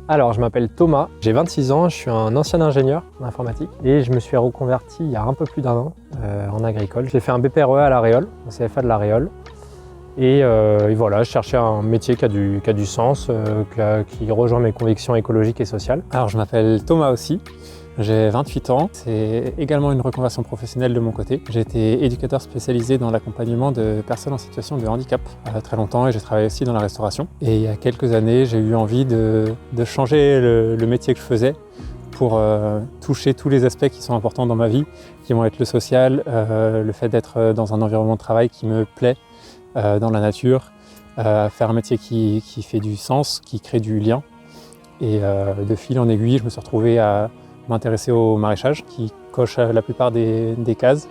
Alors, je m'appelle Thomas, j'ai 26 ans, je suis un ancien ingénieur en informatique et je me suis reconverti il y a un peu plus d'1 an en agricole. J'ai fait un BPRE à La Réole, un CFA de La Réole. Et voilà, je cherchais un métier qui a du sens, qui rejoint mes convictions écologiques et sociales. Alors, je m'appelle Thomas aussi, j'ai 28 ans. C'est également une reconversion professionnelle de mon côté. J'ai été éducateur spécialisé dans l'accompagnement de personnes en situation de handicap très longtemps et j'ai travaillé aussi dans la restauration. Et il y a quelques années, j'ai eu envie de changer le métier que je faisais pour toucher tous les aspects qui sont importants dans ma vie, qui vont être le social, le fait d'être dans un environnement de travail qui me plaît, dans la nature, faire un métier qui fait du sens, qui crée du lien. Et de fil en aiguille, je me suis retrouvé à m'intéresser au maraîchage, qui coche la plupart des cases.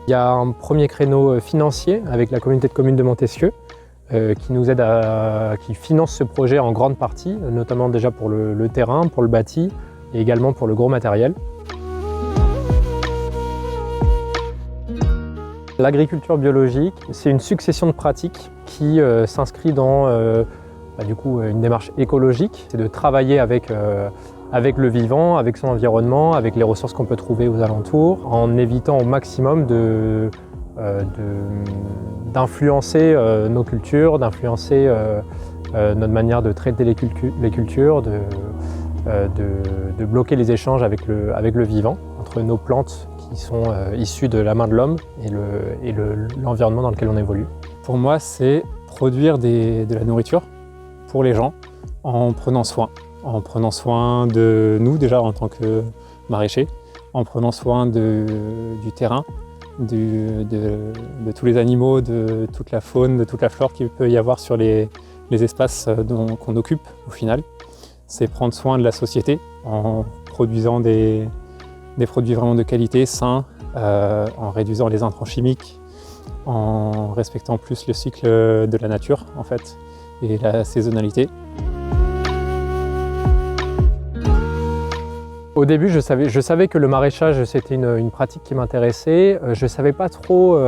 Il y a un premier créneau financier avec la communauté de communes de Montesquieu, qui nous aide qui finance ce projet en grande partie, notamment déjà pour le terrain, pour le bâti et également pour le gros matériel. L'agriculture biologique, c'est une succession de pratiques qui s'inscrit dans une démarche écologique. C'est de travailler avec le vivant, avec son environnement, avec les ressources qu'on peut trouver aux alentours, en évitant au maximum d'influencer nos cultures, d'influencer notre manière de traiter les cultures, de bloquer les échanges avec le vivant, entre nos plantes qui sont issus de la main de l'homme et l'environnement dans lequel on évolue. Pour moi, c'est produire de la nourriture pour les gens en prenant soin de nous déjà en tant que maraîchers, en prenant soin du terrain, de tous les animaux, de toute la faune, de toute la flore qu'il peut y avoir sur les espaces qu'on occupe au final. C'est prendre soin de la société en produisant des produits vraiment de qualité, sains, en réduisant les intrants chimiques, en respectant plus le cycle de la nature en fait, et la saisonnalité. Au début, je savais que le maraîchage c'était une pratique qui m'intéressait. Je savais pas trop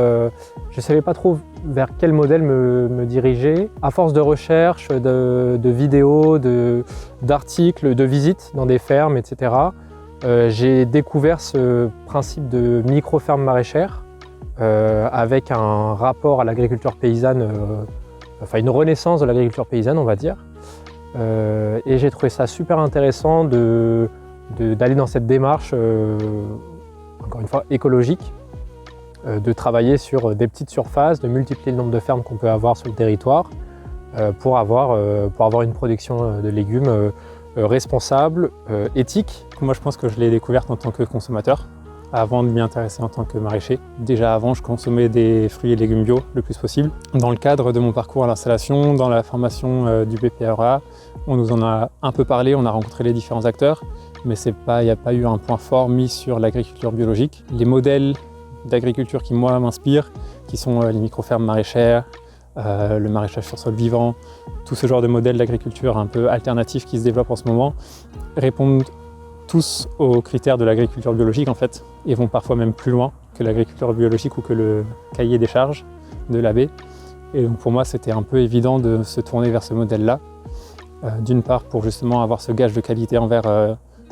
vers quel modèle me diriger. À force de recherche, de vidéos, d'articles, de visites dans des fermes, etc., j'ai découvert ce principe de micro-ferme maraîchère avec un rapport à l'agriculture paysanne, une renaissance de l'agriculture paysanne, on va dire. Et j'ai trouvé ça super intéressant d'aller dans cette démarche, encore une fois, écologique, de travailler sur des petites surfaces, de multiplier le nombre de fermes qu'on peut avoir sur le territoire pour avoir une production de légumes responsable, éthique. Moi, je pense que je l'ai découverte en tant que consommateur, avant de m'y intéresser en tant que maraîcher. Déjà avant, je consommais des fruits et légumes bio le plus possible. Dans le cadre de mon parcours à l'installation, dans la formation du BPREA, on nous en a un peu parlé, on a rencontré les différents acteurs, mais il n'y a pas eu un point fort mis sur l'agriculture biologique. Les modèles d'agriculture qui, moi, m'inspirent, qui sont les micro-fermes maraîchères, le maraîchage sur sol vivant, tout ce genre de modèles d'agriculture un peu alternatifs qui se développent en ce moment, répondent tous aux critères de l'agriculture biologique en fait, et vont parfois même plus loin que l'agriculture biologique ou que le cahier des charges de l'AB. Et donc pour moi, c'était un peu évident de se tourner vers ce modèle-là, d'une part pour justement avoir ce gage de qualité envers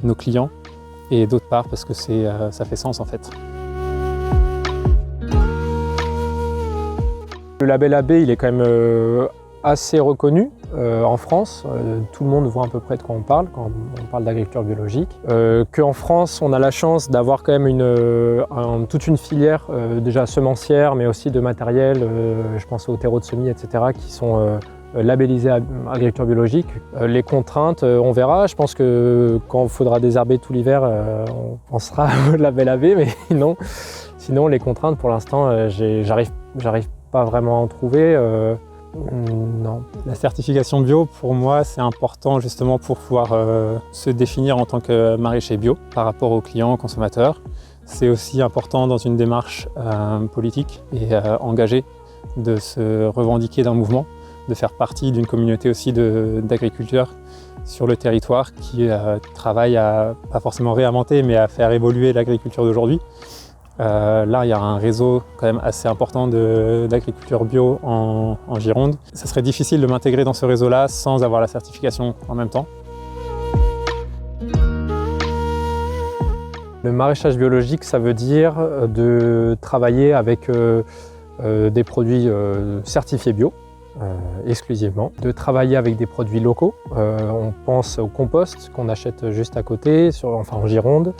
nos clients, et d'autre part parce que ça fait sens en fait. Le label AB, il est quand même assez reconnu en France. Tout le monde voit à peu près de quoi on parle quand on parle d'agriculture biologique. Qu'en France, on a la chance d'avoir quand même toute une filière déjà semencière, mais aussi de matériel, je pense aux terreaux de semis, etc., qui sont labellisés agriculture biologique. Les contraintes, on verra. Je pense que quand il faudra désherber tout l'hiver, on pensera au label AB, mais sinon les contraintes, pour l'instant, j'arrive pas vraiment à en trouver. Non. La certification bio, pour moi, c'est important justement pour pouvoir se définir en tant que maraîcher bio par rapport aux clients, aux consommateurs. C'est aussi important dans une démarche politique et engagée de se revendiquer d'un mouvement, de faire partie d'une communauté aussi d'agriculteurs sur le territoire qui travaille à, pas forcément réinventer, mais à faire évoluer l'agriculture d'aujourd'hui Là, il y a un réseau quand même assez important d'agriculture bio en Gironde. Ça serait difficile de m'intégrer dans ce réseau-là sans avoir la certification en même temps. Le maraîchage biologique, ça veut dire de travailler avec des produits certifiés bio, exclusivement, de travailler avec des produits locaux. On pense au compost qu'on achète juste à côté, en Gironde.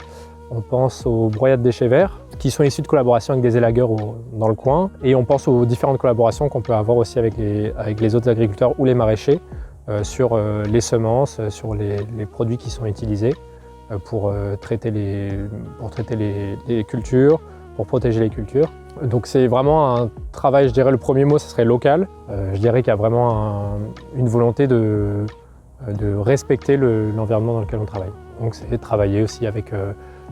On pense aux broyades déchets verts, qui sont issus de collaborations avec des élagueurs dans le coin. Et on pense aux différentes collaborations qu'on peut avoir aussi avec les autres agriculteurs ou les maraîchers sur les semences, sur les produits qui sont utilisés pour traiter les cultures, pour protéger les cultures. Donc c'est vraiment un travail, je dirais le premier mot, ce serait local. Je dirais qu'il y a vraiment une volonté de respecter l'environnement dans lequel on travaille. Donc c'est de travailler aussi avec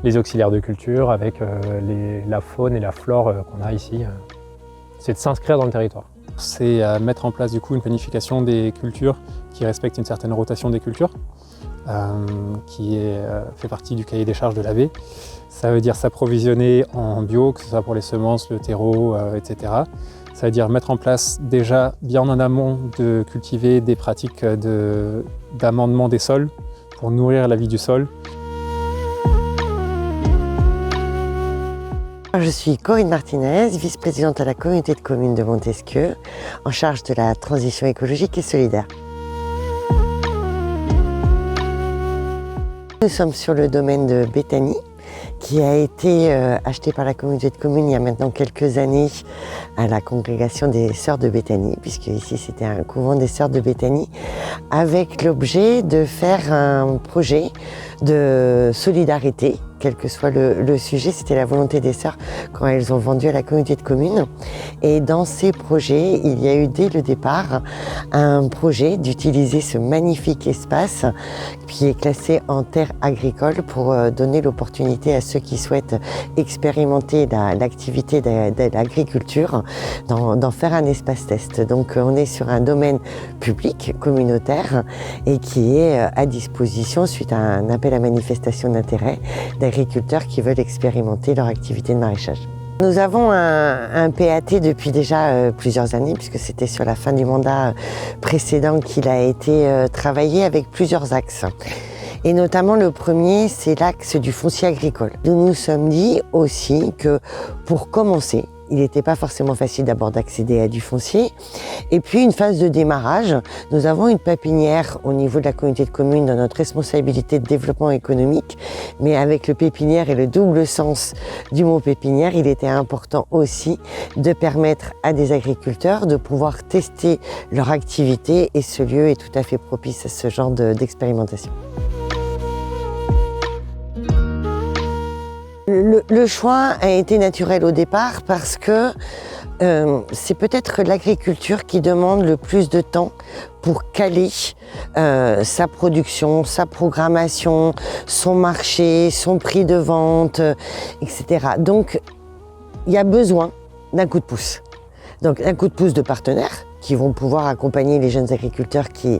les auxiliaires de culture, avec la faune et la flore qu'on a ici. C'est de s'inscrire dans le territoire. C'est mettre en place du coup une planification des cultures qui respecte une certaine rotation des cultures, qui fait partie du cahier des charges de l'AV. Ça veut dire s'approvisionner en bio, que ce soit pour les semences, le terreau, etc. Ça veut dire mettre en place déjà bien en amont de cultiver des pratiques d'amendement des sols pour nourrir la vie du sol. Je suis Corinne Martinez, vice-présidente à la communauté de communes de Montesquieu, en charge de la transition écologique et solidaire. Nous sommes sur le domaine de Béthanie, qui a été acheté par la communauté de communes il y a maintenant quelques années à la congrégation des Sœurs de Béthanie, puisque ici c'était un couvent des Sœurs de Béthanie, avec l'objet de faire un projet de solidarité, quel que soit le sujet. C'était la volonté des sœurs quand elles ont vendu à la communauté de communes. Et dans ces projets, il y a eu dès le départ un projet d'utiliser ce magnifique espace qui est classé en terre agricole pour donner l'opportunité à ceux qui souhaitent expérimenter l'activité de l'agriculture d'en faire un espace test. Donc on est sur un domaine public, communautaire, et qui est à disposition suite à un appel à manifestation d'intérêt d'agriculteurs qui veulent expérimenter leur activité de maraîchage. Nous avons un PAT depuis déjà plusieurs années, puisque c'était sur la fin du mandat précédent qu'il a été travaillé avec plusieurs axes. Et notamment le premier, c'est l'axe du foncier agricole. Nous nous sommes dit aussi que pour commencer, il n'était pas forcément facile d'abord d'accéder à du foncier. Et puis une phase de démarrage, nous avons une pépinière au niveau de la communauté de communes dans notre responsabilité de développement économique. Mais avec le pépinière et le double sens du mot pépinière, il était important aussi de permettre à des agriculteurs de pouvoir tester leur activité, et ce lieu est tout à fait propice à ce genre d'expérimentation. Le choix a été naturel au départ parce que c'est peut-être l'agriculture qui demande le plus de temps pour caler sa production, sa programmation, son marché, son prix de vente, etc. Donc il y a besoin d'un coup de pouce. Donc un coup de pouce de partenaires qui vont pouvoir accompagner les jeunes agriculteurs qui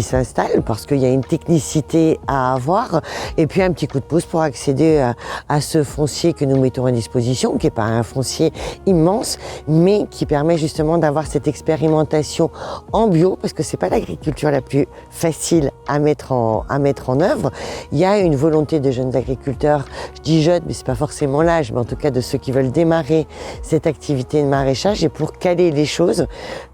s'installent, parce qu'il y a une technicité à avoir, et puis un petit coup de pouce pour accéder à ce foncier que nous mettons à disposition, qui n'est pas un foncier immense, mais qui permet justement d'avoir cette expérimentation en bio, parce que c'est pas l'agriculture la plus facile à mettre en œuvre. Il y a une volonté de jeunes agriculteurs, je dis jeunes, mais c'est pas forcément l'âge, mais en tout cas de ceux qui veulent démarrer cette activité de maraîchage. Et pour caler les choses,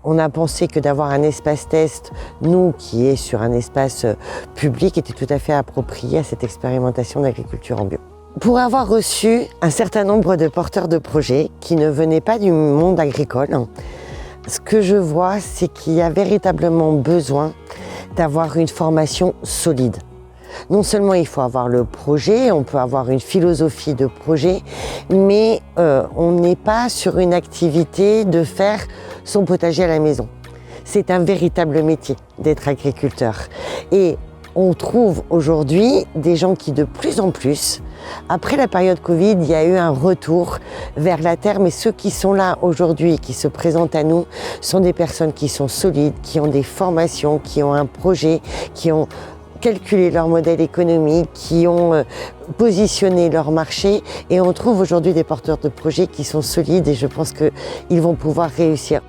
on a pensé que d'avoir un espace test, nous qui est sur un espace public, était tout à fait approprié à cette expérimentation d'agriculture en bio. Pour avoir reçu un certain nombre de porteurs de projets qui ne venaient pas du monde agricole, ce que je vois, c'est qu'il y a véritablement besoin d'avoir une formation solide. Non seulement il faut avoir le projet, on peut avoir une philosophie de projet, mais on n'est pas sur une activité de faire son potager à la maison. C'est un véritable métier d'être agriculteur. Et on trouve aujourd'hui des gens qui de plus en plus, après la période Covid, il y a eu un retour vers la terre, mais ceux qui sont là aujourd'hui, qui se présentent à nous, sont des personnes qui sont solides, qui ont des formations, qui ont un projet, qui ont calculé leur modèle économique, qui ont positionné leur marché. Et on trouve aujourd'hui des porteurs de projets qui sont solides et je pense qu'ils vont pouvoir réussir.